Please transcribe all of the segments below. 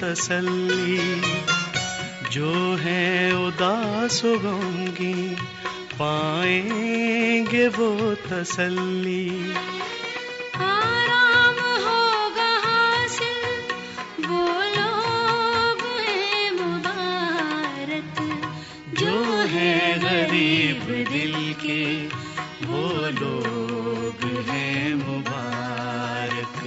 تسلی، جو ہیں اداس و غمگین پائیں گے وہ تسلی۔ آرام ہوگا حاصل وہ لوگ ہیں مبارک، جو ہیں غریب دل کے وہ لوگ ہیں مبارک۔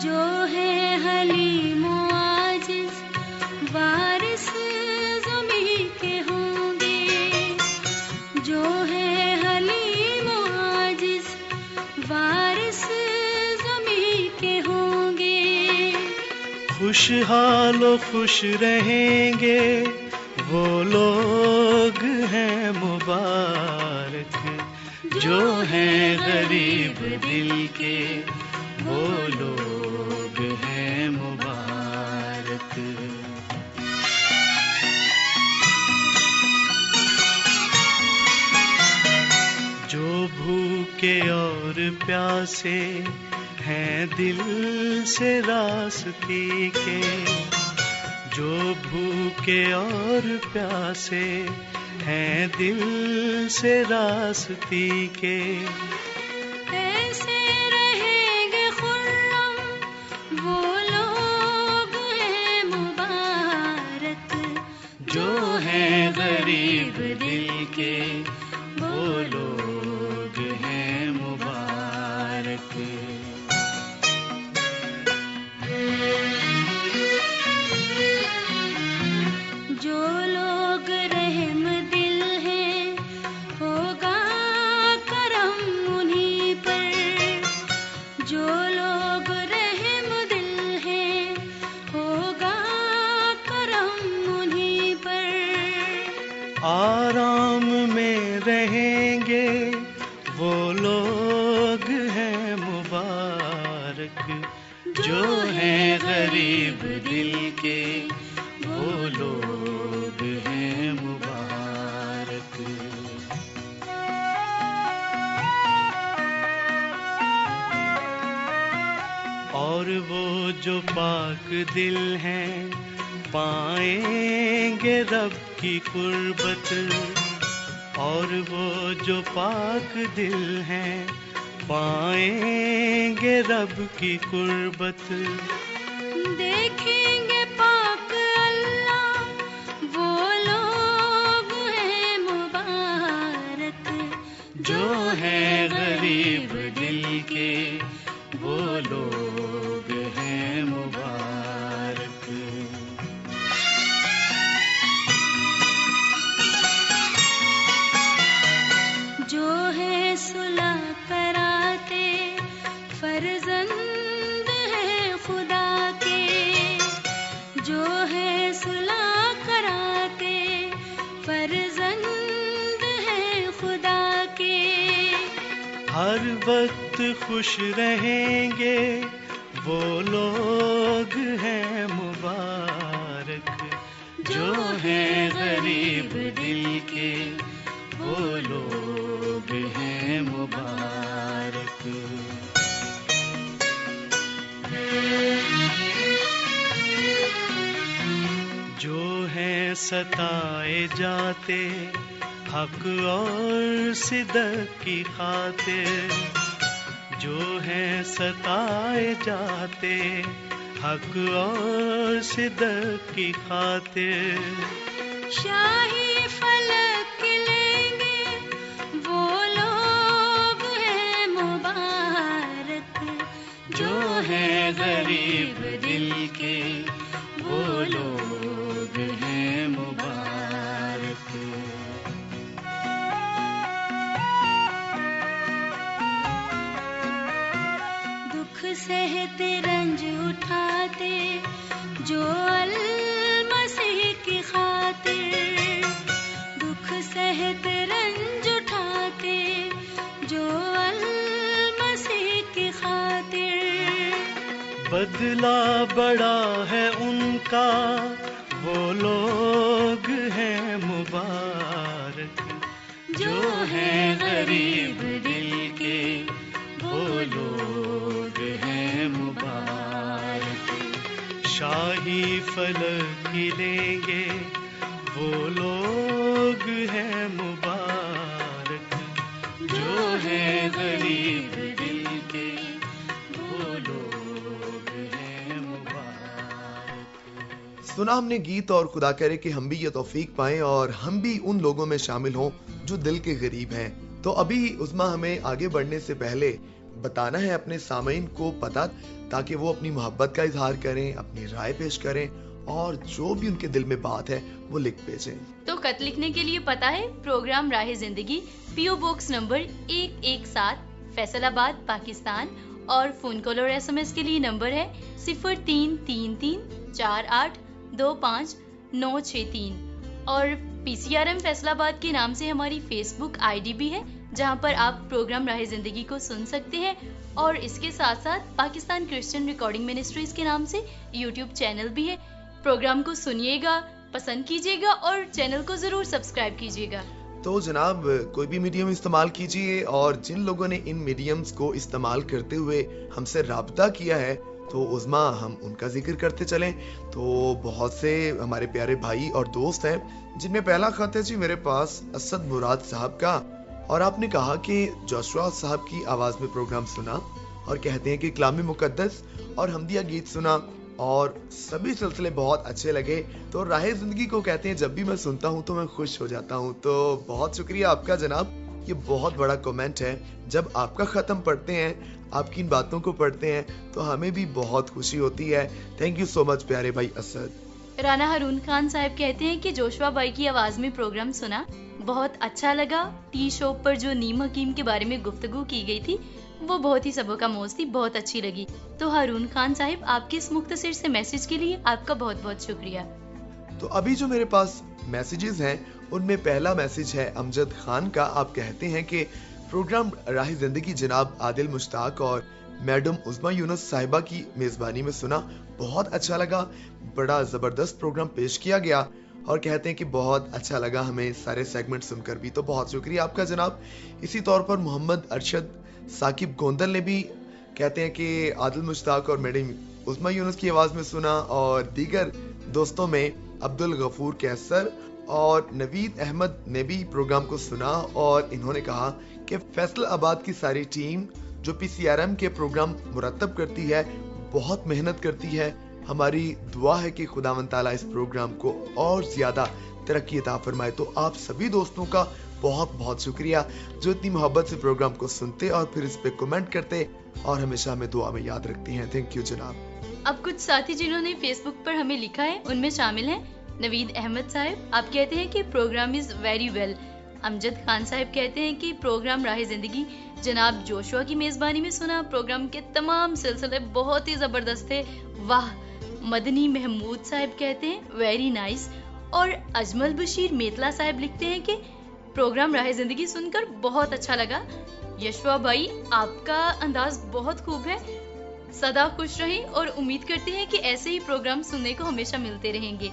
جو ہے حلیم و عاجز وارث زمین کے ہوں گے، جو ہے حلیم و عاجز وارث زمین کے ہوں گے۔ خوشحال و خوش رہیں گے وہ لوگ ہیں مبارک، جو ہیں غریب دل کے وہ لوگ ہیں مبارک۔ جو بھوکے اور پیاسے ہیں دل سے راستی کے، جو بھوکے اور پیاسے ہیں دل سے راستی کے، ایسے رہیں گے خرم وہ لوگ ہیں مبارک، جو ہیں غریب دل کے وہ لوگ ہیں مبارک۔ جو لوگ رحم دل ہیں ہوگا کرم انہی پر، جو لوگ رحم دل ہیں ہوگا کرم انہی پر۔ آرام میں رہیں گے وہ لوگ ہیں مبارک، جو ہیں غریب دل کے وہ لوگ ہیں مبارک۔ اور وہ جو پاک دل ہیں پائیں گے رب کی قربت، اور وہ جو پاک دل ہیں پائیں گے رب کی قربت۔ دیکھیں گے پاک اللہ وہ لوگ ہیں مبارک، جو ہیں غریب دل کے وہ لوگ ہیں مبارک۔ جو ہے صلح کراتے فرزند ہے خدا کے، جو ہے صلح کراتے فرزند ہے خدا کے۔ ہر وقت خوش رہیں گے وہ لوگ ہیں مبارک، جو ہیں غریب دل کے وہ لوگ ہیں مبارک۔ جو ہیں ستائے جاتے حق اور صدق کی خاطر، جو ہیں ستائے جاتے حق اور صدق کی خاطر، شاہی فلک لیں گے وہ لوگ ہیں مبارک، جو ہیں غریب دل کے وہ لوگ ہیں مبارک۔ دکھ سہتے رنج اٹھاتے جو المسیح کی خاطر، دکھ سہتے رنج اٹھاتے جو المسیح کی خاطر۔ بدلہ بڑا ہے ان کا وہ لوگ ہیں مبارک، جو ہیں غریب دل کے لوگ ہیں مبارک، شاہی فلک لیں گے وہ لوگ ہیں مبارک، جو ہے غریب دل کے وہ لوگ ہیں مبارک۔ سنا ہم نے گیت، اور خدا کرے کہ ہم بھی یہ توفیق پائیں اور ہم بھی ان لوگوں میں شامل ہوں جو دل کے غریب ہیں۔ تو ابھی عظمیٰ ہمیں آگے بڑھنے سے پہلے بتانا ہے اپنے سامعین کو پتہ، تاکہ وہ اپنی محبت کا اظہار کریں، اپنی رائے پیش کریں اور جو بھی ان کے دل میں بات ہے وہ لکھ بھیجیں۔ تو خط لکھنے کے لیے پتہ ہے پروگرام راہ زندگی، PO باکس نمبر 117 فیصل آباد پاکستان، اور فون کال اور SMS کے لیے نمبر ہے 0333482596 اور PCRM فیصل آباد کے نام سے ہماری فیس بک ID بھی ہے، جہاں پر آپ پروگرام راہ زندگی کو سن سکتے ہیں، اور اس کے ساتھ ساتھ پاکستان کرسچن ریکارڈنگ منسٹریز کے نام سے YouTube چینل بھی ہے۔ پروگرام کو سنیے گا، پسند کیجیے گا اور چینل کو ضرور سبسکرائب کیجیے گا۔ تو جناب کوئی بھی میڈیم استعمال کیجئے، اور جن لوگوں نے ان میڈیمز کو استعمال کرتے ہوئے ہم سے رابطہ کیا ہے تو عظمیٰ ہم ان کا ذکر کرتے چلیں۔ تو بہت سے ہمارے پیارے بھائی اور دوست ہیں، جن میں پہلا خط ہے جی میرے پاس اسد مراد صاحب کا، اور آپ نے کہا کہ جوشوا صاحب کی آواز میں پروگرام سنا اور کہتے ہیں کہ کلام مقدس اور حمدیہ گیت سنا اور سبھی سلسلے بہت اچھے لگے، تو راہ زندگی کو کہتے ہیں جب بھی میں سنتا ہوں تو میں خوش ہو جاتا ہوں۔ تو بہت شکریہ آپ کا جناب، یہ بہت بڑا کمنٹ ہے۔ جب آپ کا ختم پڑھتے ہیں، آپ کی ان باتوں کو پڑھتے ہیں تو ہمیں بھی بہت خوشی ہوتی ہے۔ تھینک یو سو مچ پیارے بھائی اسد۔ رانا ہارون خان صاحب کہتے ہیں کہ جوشوا بھائی کی آواز میں پروگرام سنا، بہت اچھا لگا۔ ٹی شو پر جو نیم حکیم کے بارے میں گفتگو کی گئی تھی وہ بہت ہی سبق آموز تھی، بہت اچھی لگی۔ تو ہارون خان صاحب، آپ کے اس مختصر سے میسج کے لیے آپ کا بہت بہت شکریہ۔ تو ابھی جو میرے پاس میسیجز ہیں ان میں پہلا میسج ہے امجد خان کا۔ آپ کہتے ہیں کہ پروگرام راہ زندگی جناب عادل مشتاق اور میڈم عظمیٰ یونس صاحبہ کی میزبانی میں سنا، بہت اچھا لگا، بڑا زبردست پروگرام پیش کیا گیا، اور کہتے ہیں کہ بہت اچھا لگا ہمیں سارے سیگمنٹ سن کر بھی۔ تو بہت شکریہ آپ کا جناب۔ اسی طور پر محمد ارشد ثاقب گوندل نے بھی کہتے ہیں کہ عادل مشتاق اور میڈم عظمیٰ یونس کی آواز میں سنا، اور دیگر دوستوں میں عبد الغفور کیسر اور نوید احمد نے بھی پروگرام کو سنا، اور انہوں نے کہا کہ فیصل آباد کی ساری ٹیم جو PCRM کے پروگرام مرتب کرتی ہے بہت محنت کرتی ہے۔ ہماری دعا ہے کہ خداوند تعالیٰ اس پروگرام کو اور زیادہ ترقی عطا فرمائے۔ تو آپ سبھی دوستوں کا بہت بہت شکریہ جو اتنی محبت سے پروگرام کو سنتے اور پھر اس پہ کمنٹ کرتے اور ہمیشہ ہمیں دعا میں یاد رکھتے ہیں۔ تھینک یو جناب۔ اب کچھ ساتھی جنہوں نے فیس بک پر ہمیں لکھا ہے ان میں شامل ہیں نوید احمد صاحب، آپ کہتے ہیں کہ programme is very well. Amjad Khan صاحب کہتے ہیں کہ پروگرام راہ زندگی جناب جوشوا کی میزبانی میں سنا، پروگرام کے تمام سلسلے بہت ہی زبردست تھے، واہ۔ مدنی محمود صاحب کہتے ہیں ویری نائس، اور اجمل بشیر میتلا صاحب لکھتے ہیں کہ پروگرام راہ زندگی سن کر بہت اچھا لگا۔ یشوا بھائی، آپ کا انداز بہت خوب ہے، سدا خوش رہیں، اور امید کرتے ہیں کہ ایسے ہی پروگرام سننے کو ہمیشہ ملتے رہیں گے۔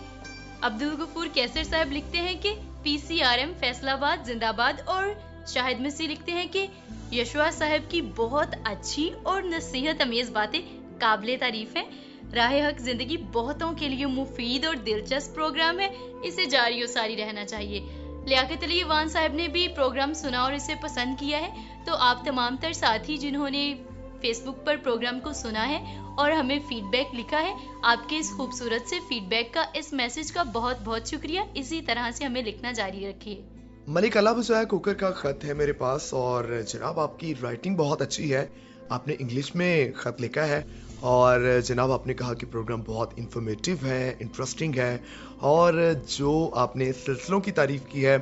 عبد الغفور کیسر صاحب لکھتے ہیں کہ PCRM فیصل آباد زندہ باد، اور شاہد مسی لکھتے ہیں کہ یشوا صاحب کی بہت اچھی اور نصیحت امیز باتیں قابل تعریف ہیں، راہ حق زندگی بہتوں کے لیے مفید اور دلچسپ پروگرام ہے، اسے جاری و ساری رہنا چاہیے۔ لیاقت علی وان صاحب نے بھی پروگرام سنا اور اسے پسند کیا ہے۔ تو آپ تمام تر ساتھی جنہوں نے فیس بک پر پروگرام کو سنا ہے اور ہمیں فیڈ بیک لکھا ہے، آپ کے اس خوبصورت سے فیڈ بیک کا، اس میسج کا بہت بہت شکریہ۔ اسی طرح سے ہمیں لکھنا جاری رکھیے۔ ملک اللہ بچائے کوکر کا خط ہے میرے پاس، اور جناب آپ کی رائٹنگ بہت اچھی ہے، آپ نے انگلش میں خط لکھا ہے، اور جناب آپ نے کہا کہ پروگرام بہت انفارمیٹیو ہے، انٹرسٹنگ ہے، اور جو آپ نے سلسلوں کی تعریف کی ہے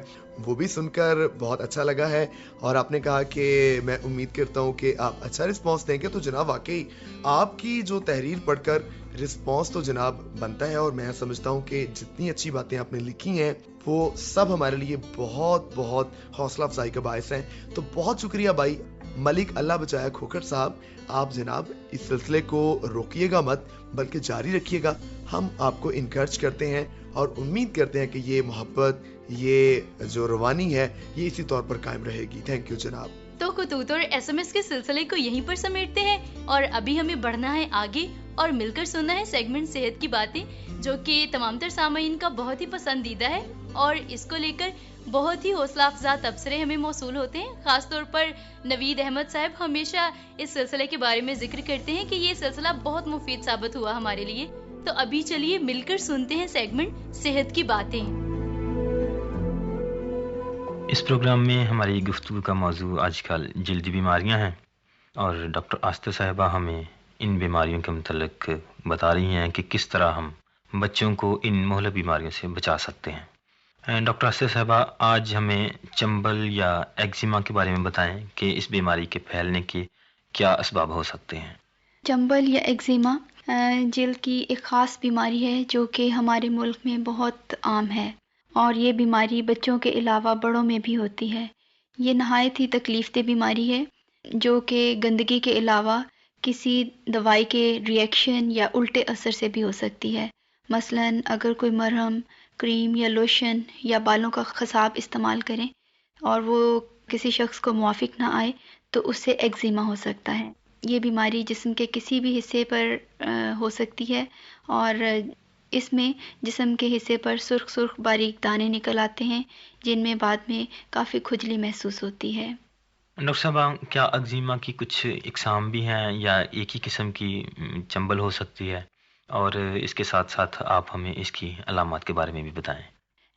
وہ بھی سن کر بہت اچھا لگا ہے، اور آپ نے کہا کہ میں امید کرتا ہوں کہ آپ اچھا رسپانس دیں گے۔ تو جناب واقعی آپ کی جو تحریر پڑھ کر رسپانس تو جناب بنتا ہے، اور میں سمجھتا ہوں کہ جتنی اچھی باتیں آپ نے لکھی ہیں وہ سب ہمارے لیے بہت بہت حوصلہ افزائی کا باعث ہیں۔ تو بہت شکریہ بھائی ملک اللہ بچایا کھوکر صاحب، آپ جناب اس سلسلے کو روکیے گا مت بلکہ جاری رکھیے گا۔ ہم آپ کو انکریج کرتے ہیں اور امید کرتے ہیں کہ یہ محبت، یہ جو روانی ہے، یہ اسی طور پر قائم رہے گی۔ تھینک یو جناب۔ تو خطوط اور SMS کے سلسلے کو یہیں پر سمیٹتے ہیں اور ابھی ہمیں بڑھنا ہے آگے اور مل کر سننا ہے سیگمنٹ صحت کی باتیں، جو کہ تمام تر سامعین کا بہت ہی پسندیدہ ہے اور اس کو لے کر بہت ہی حوصلہ افزا تبصرے ہمیں موصول ہوتے ہیں. خاص طور پر نوید احمد صاحب ہمیشہ اس سلسلے کے بارے میں ذکر کرتے ہیں کہ یہ سلسلہ بہت مفید ثابت ہوا ہمارے لیے. تو ابھی چلیے مل کر سنتے ہیں سیگمنٹ صحت کی باتیں. اس پروگرام میں ہماری گفتگو کا موضوع آج کل جلدی بیماریاں ہیں اور ڈاکٹر آستہ صاحبہ ہمیں ان بیماریوں کے متعلق بتا رہی ہیں کہ کس طرح ہم بچوں کو ان مہلک بیماریوں سے بچا سکتے ہیں. ڈاکٹر آستہ صاحبہ، آج ہمیں چنبل یا ایگزیما کے بارے میں بتائیں کہ اس بیماری کے پھیلنے کے کیا اسباب ہو سکتے ہیں. چنبل یا ایگزیما جلد کی ایک خاص بیماری ہے جو کہ ہمارے ملک میں بہت عام ہے اور یہ بیماری بچوں کے علاوہ بڑوں میں بھی ہوتی ہے. یہ نہایت ہی تکلیف دہ بیماری ہے جو کہ گندگی کے علاوہ کسی دوائی کے ریئیکشن یا الٹے اثر سے بھی ہو سکتی ہے. مثلاً اگر کوئی مرہم، کریم یا لوشن یا بالوں کا خصاب استعمال کریں اور وہ کسی شخص کو موافق نہ آئے تو اس سے ایگزیما ہو سکتا ہے. یہ بیماری جسم کے کسی بھی حصے پر ہو سکتی ہے اور اس میں جسم کے حصے پر سرخ سرخ باریک دانے نکل آتے ہیں جن میں بعد میں کافی کھجلی محسوس ہوتی ہے. ڈاکٹر صاحبہ، کیا ایگزیما کی کچھ اقسام بھی ہیں یا ایک ہی قسم کی چنبل ہو سکتی ہے؟ اور اس کے ساتھ ساتھ آپ ہمیں اس کی علامات کے بارے میں بھی بتائیں.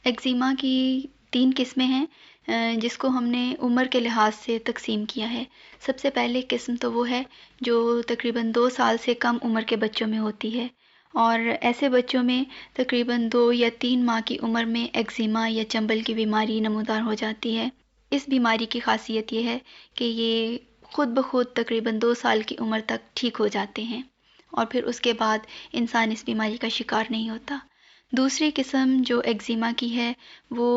ایگزیما کی 3 قسمیں ہیں جس کو ہم نے عمر کے لحاظ سے تقسیم کیا ہے. سب سے پہلے قسم تو وہ ہے جو تقریباً 2 سال سے کم عمر کے بچوں میں ہوتی ہے اور ایسے بچوں میں تقریباً 2 یا 3 ماہ کی عمر میں ایگزیما یا چنبل کی بیماری نمودار ہو جاتی ہے. اس بیماری کی خاصیت یہ ہے کہ یہ خود بخود تقریباً 2 سال کی عمر تک ٹھیک ہو جاتے ہیں اور پھر اس کے بعد انسان اس بیماری کا شکار نہیں ہوتا. دوسری قسم جو ایگزیما کی ہے وہ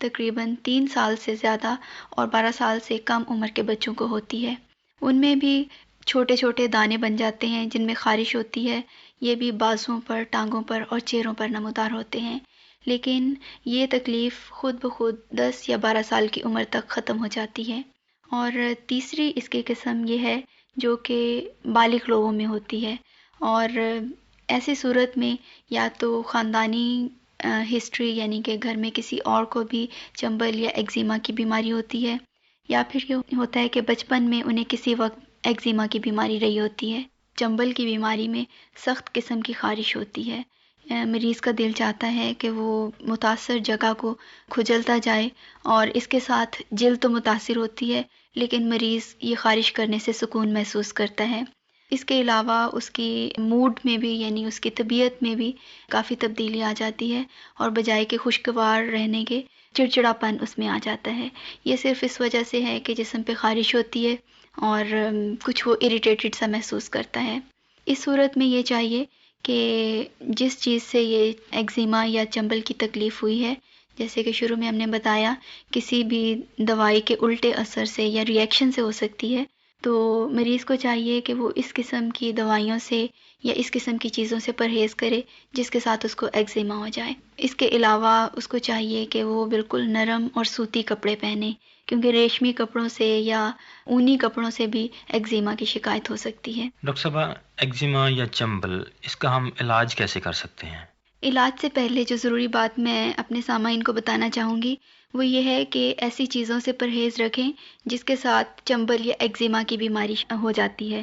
تقریباً 3 سال سے زیادہ اور 12 سال سے کم عمر کے بچوں کو ہوتی ہے. ان میں بھی چھوٹے چھوٹے دانے بن جاتے ہیں جن میں خارش ہوتی ہے. یہ بھی بازوں پر، ٹانگوں پر اور چہروں پر نمودار ہوتے ہیں، لیکن یہ تکلیف خود بخود 10 یا 12 سال کی عمر تک ختم ہو جاتی ہے. اور تیسری اس کی قسم یہ ہے جو کہ بالغ لوگوں میں ہوتی ہے اور ایسی صورت میں یا تو خاندانی ہسٹری یعنی کہ گھر میں کسی اور کو بھی چنبل یا ایگزیما کی بیماری ہوتی ہے یا پھر یہ ہوتا ہے کہ بچپن میں انہیں کسی وقت ایگزیما کی بیماری رہی ہوتی ہے. چنبل کی بیماری میں سخت قسم کی خارش ہوتی ہے. مریض کا دل چاہتا ہے کہ وہ متاثر جگہ کو کھجلتا جائے اور اس کے ساتھ جلد تو متاثر ہوتی ہے لیکن مریض یہ خارش کرنے سے سکون محسوس کرتا ہے. اس کے علاوہ اس کی موڈ میں بھی یعنی اس کی طبیعت میں بھی کافی تبدیلی آ جاتی ہے اور بجائے کہ خوشگوار رہنے کے چڑچڑاپن اس میں آ جاتا ہے. یہ صرف اس وجہ سے ہے کہ جسم پہ خارش ہوتی ہے اور کچھ وہ اریٹیٹڈ سا محسوس کرتا ہے. اس صورت میں یہ چاہیے کہ جس چیز سے یہ ایگزیما یا چنبل کی تکلیف ہوئی ہے، جیسے کہ شروع میں ہم نے بتایا کسی بھی دوائی کے الٹے اثر سے یا ریئیکشن سے ہو سکتی ہے، تو مریض کو چاہیے کہ وہ اس قسم کی دوائیوں سے یا اس قسم کی چیزوں سے پرہیز کرے جس کے ساتھ اس کو ایگزیما ہو جائے. اس کے علاوہ اس کو چاہیے کہ وہ بالکل نرم اور سوتی کپڑے پہنے، کیونکہ ریشمی کپڑوں سے یا اونی کپڑوں سے بھی ایگزیما کی شکایت ہو سکتی ہے. ڈاکٹر صاحبہ، ایگزیما یا چنبل اس کا ہم علاج کیسے کر سکتے ہیں؟ علاج سے پہلے جو ضروری بات میں اپنے سامعین کو بتانا چاہوں گی وہ یہ ہے کہ ایسی چیزوں سے پرہیز رکھیں جس کے ساتھ چنبل یا ایگزیما کی بیماری ہو جاتی ہے.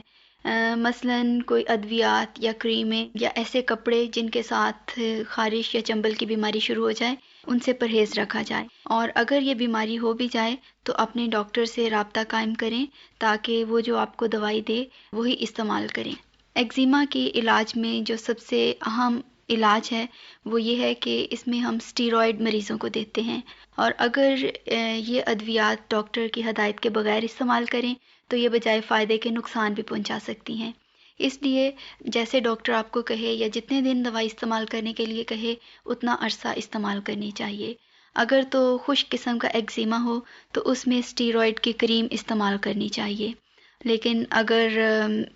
مثلاً کوئی ادویات یا کریمیں یا ایسے کپڑے جن کے ساتھ خارش یا چنبل کی بیماری شروع ہو جائے ان سے پرہیز رکھا جائے. اور اگر یہ بیماری ہو بھی جائے تو اپنے ڈاکٹر سے رابطہ قائم کریں تاکہ وہ جو آپ کو دوائی دے وہی استعمال کریں. ایگزیما کے علاج میں جو سب سے اہم علاج ہے وہ یہ ہے کہ اس میں ہم سٹیرائڈ مریضوں کو دیتے ہیں اور اگر یہ ادویات ڈاکٹر کی ہدایت کے بغیر استعمال کریں تو یہ بجائے فائدے کے نقصان بھی پہنچا سکتی ہیں. اس لیے جیسے ڈاکٹر آپ کو کہے یا جتنے دن دوائی استعمال کرنے کے لیے کہے اتنا عرصہ استعمال کرنی چاہیے. اگر تو خشک قسم کا ایگزیما ہو تو اس میں سٹیرائڈ کی کریم استعمال کرنی چاہیے، لیکن اگر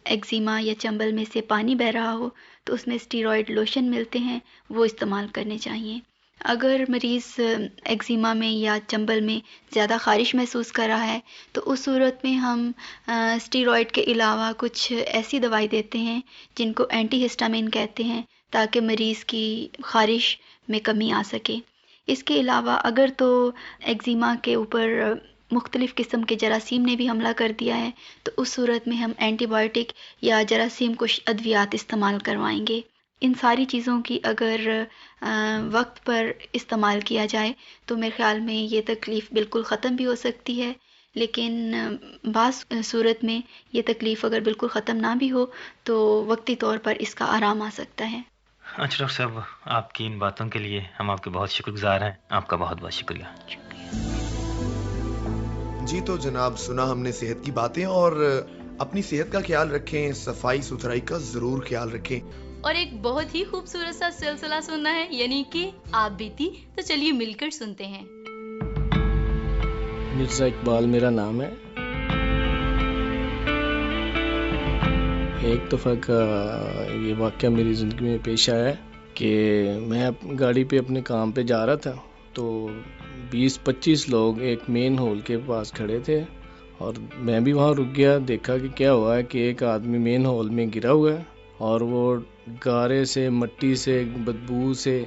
ایگزیما یا چنبل میں سے پانی بہہ رہا ہو تو اس میں سٹیرائڈ لوشن ملتے ہیں وہ استعمال کرنے چاہیے. اگر مریض ایگزیما میں یا چنبل میں زیادہ خارش محسوس کر رہا ہے تو اس صورت میں ہم اسٹیرائڈ کے علاوہ کچھ ایسی دوائی دیتے ہیں جن کو اینٹی ہسٹامین کہتے ہیں، تاکہ مریض کی خارش میں کمی آ سکے۔ اس کے علاوہ اگر تو ایگزیما کے اوپر مختلف قسم کے جراثیم نے بھی حملہ کر دیا ہے تو اس صورت میں ہم اینٹی بائیوٹک یا جراثیم کش ادویات استعمال کروائیں گے۔ ان ساری چیزوں کی اگر وقت پر استعمال کیا جائے تو میرے خیال میں یہ تکلیف بالکل ختم بھی ہو سکتی ہے، لیکن بعض صورت میں یہ تکلیف اگر بالکل ختم نہ بھی ہو تو وقتی طور پر اس کا آرام آ سکتا ہے۔ اچھا ڈاکٹر صاحب، آپ کی ان باتوں کے لیے ہم آپ کے بہت شکر گزار ہیں، آپ کا بہت بہت شکریہ۔ جی تو جناب، سنا ہم نے صحت کی باتیں، اور اپنی صحت کا خیال رکھیں، صفائی ستھرائی کا ضرور خیال رکھیں، اور ایک بہت ہی خوبصورت سا سلسلہ سننا ہے، یعنی کہ آپ بیتی، تو چلیے مل کر سنتے ہیں۔ مرزا اقبال میرا نام ہے۔ ایک دفعہ کا یہ واقعہ میری زندگی میں پیش آیا کہ میں گاڑی پہ اپنے کام پہ جا رہا تھا تو 20-25 لوگ ایک مین ہول کے پاس کھڑے تھے، اور میں بھی وہاں رک گیا، دیکھا کہ کیا ہوا ہے کہ ایک آدمی مین ہول میں گرا ہوا ہے اور وہ گارے سے، مٹی سے، بدبو سے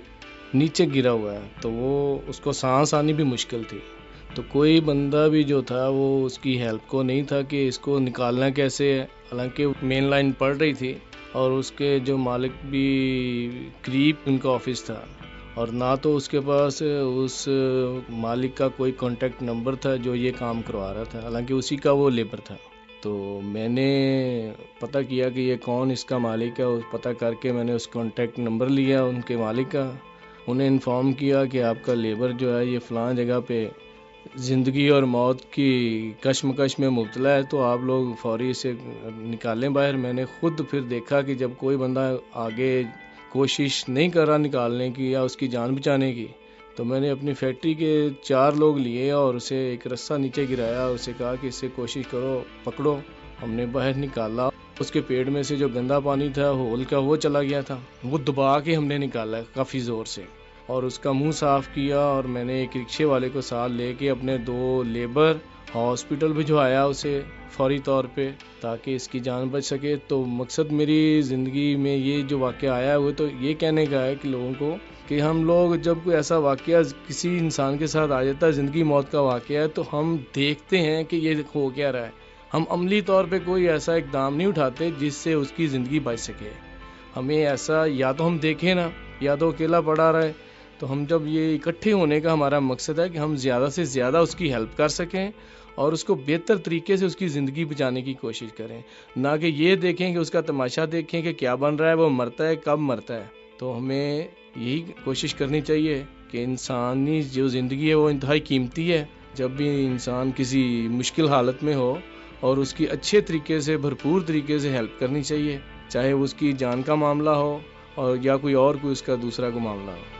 نیچے گرا ہوا ہے، تو وہ اس کو سانس آنی بھی مشکل تھی۔ تو کوئی بندہ بھی جو تھا وہ اس کی ہیلپ کو نہیں تھا کہ اس کو نکالنا کیسے ہے، حالانکہ مین لائن پڑ رہی تھی اور اس کے جو مالک بھی قریب ان کا آفس تھا، اور نہ تو اس کے پاس اس مالک کا کوئی کانٹیکٹ نمبر تھا جو یہ کام کروا رہا تھا، حالانکہ اسی کا وہ لیبر تھا۔ تو میں نے پتہ کیا کہ یہ کون اس کا مالک ہے، پتہ کر کے میں نے اس کانٹیکٹ نمبر لیا ان کے مالک کا، انہیں انفارم کیا کہ آپ کا لیبر جو ہے یہ فلاں جگہ پہ زندگی اور موت کی کشمکش میں مبتلا ہے، تو آپ لوگ فوری سے نکالیں باہر۔ میں نے خود پھر دیکھا کہ جب کوئی بندہ آگے کوشش نہیں کر رہا نکالنے کی یا اس کی جان بچانے کی، تو میں نے اپنی فیکٹری کے 4 لوگ لیے اور اسے ایک رسہ نیچے گرایا اور اسے کہا کہ اس سے کوشش کرو، پکڑو۔ ہم نے باہر نکالا، اس کے پیٹ میں سے جو گندا پانی تھا ہول کا وہ چلا گیا تھا، وہ دبا کے ہم نے نکالا کافی زور سے، اور اس کا منہ صاف کیا، اور میں نے ایک رکشے والے کو ساتھ لے کے اپنے 2 لیبر ہاسپٹل بھجوایا اسے فوری طور پہ تاکہ اس کی جان بچ سکے۔ تو مقصد میری زندگی میں یہ جو واقعہ آیا ہے وہ تو یہ کہنے کا ہے کہ لوگوں کو کہ ہم لوگ جب کوئی ایسا واقعہ کسی انسان کے ساتھ آ جاتا ہے، زندگی موت کا واقعہ ہے، تو ہم دیکھتے ہیں کہ یہ ہو کیا رہا ہے، ہم عملی طور پہ کوئی ایسا اقدام نہیں اٹھاتے جس سے اس کی زندگی بچ سکے۔ ہمیں ایسا یا تو ہم دیکھیں نا، یا تو اکیلا پڑا رہے، تو ہم جب یہ اکٹھے ہونے کا ہمارا مقصد ہے کہ ہم زیادہ سے زیادہ اس کی ہیلپ کر سکیں اور اس کو بہتر طریقے سے اس کی زندگی بچانے کی کوشش کریں، نہ کہ یہ دیکھیں کہ اس کا تماشا دیکھیں کہ کیا بن رہا ہے، وہ مرتا ہے، کب مرتا ہے۔ تو ہمیں یہی کوشش کرنی چاہیے کہ انسانی جو زندگی ہے وہ انتہائی قیمتی ہے۔ جب بھی انسان کسی مشکل حالت میں ہو اور اس کی اچھے طریقے سے، بھرپور طریقے سے ہیلپ کرنی چاہیے، چاہے وہ اس کی جان کا معاملہ ہو اور یا کوئی اور کوئی اس کا دوسرا کوئی معاملہ ہو۔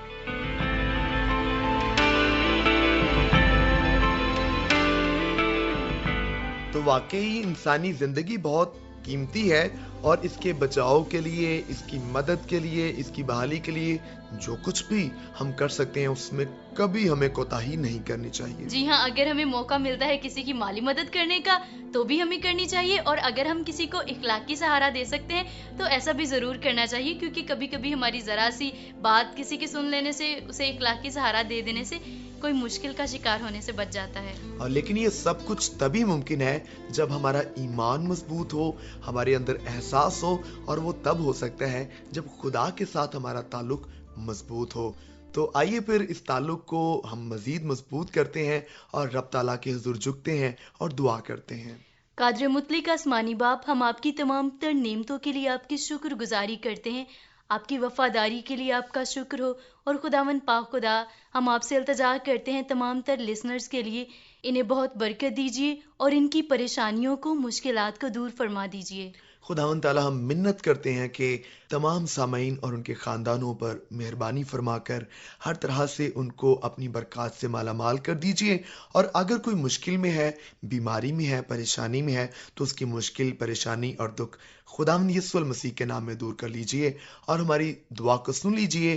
تو واقعی انسانی زندگی بہت قیمتی ہے، اور اس کے بچاؤ کے لیے، اس کی مدد کے لیے، اس کی بحالی کے لیے جو کچھ بھی ہم کر سکتے ہیں اس میں کبھی ہمیں کوتاہی نہیں کرنی چاہیے۔ جی ہاں، اگر ہمیں موقع ملتا ہے کسی کی مالی مدد کرنے کا تو بھی ہمیں کرنی چاہیے، اور اگر ہم کسی کو اخلاقی سہارا دے سکتے ہیں تو ایسا بھی ضرور کرنا چاہیے، کیونکہ کبھی کبھی ہماری ذرا سی بات کسی کے سن لینے سے، اسے اخلاقی سہارا دے دینے سے کوئی مشکل کا شکار ہونے سے بچ جاتا ہے۔ لیکن یہ سب کچھ تبھی ممکن ہے جب ہمارا ایمان مضبوط ہو، ہمارے اندر احساس ہو، اور وہ تب ہو سکتا ہے جب خدا کے ساتھ ہمارا تعلق مضبوط ہو۔ تو آئیے پھر اس تعلق کو ہم مزید مضبوط کرتے ہیں اور رب تعالیٰ کے حضور جھکتے ہیں اور دعا کرتے ہیں۔ قادر مطلق آسمانی باپ، ہم آپ کی تمام تر نعمتوں کے لیے آپ کی شکر گزاری کرتے ہیں، آپ کی وفاداری کے لیے آپ کا شکر ہو، اور خداوند پاک خدا، ہم آپ سے التجا کرتے ہیں تمام تر لسنرز کے لیے، انہیں بہت برکت دیجیے اور ان کی پریشانیوں کو، مشکلات کو دور فرما دیجیے۔ خداوند تعالیٰ، ہم منت کرتے ہیں کہ تمام سامعین اور ان کے خاندانوں پر مہربانی فرما کر ہر طرح سے ان کو اپنی برکات سے مالا مال کر دیجئے، اور اگر کوئی مشکل میں ہے، بیماری میں ہے، پریشانی میں ہے، تو اس کی مشکل، پریشانی اور دکھ خداوند یسوع المسیح کے نام میں دور کر لیجئے اور ہماری دعا کو سن لیجئے۔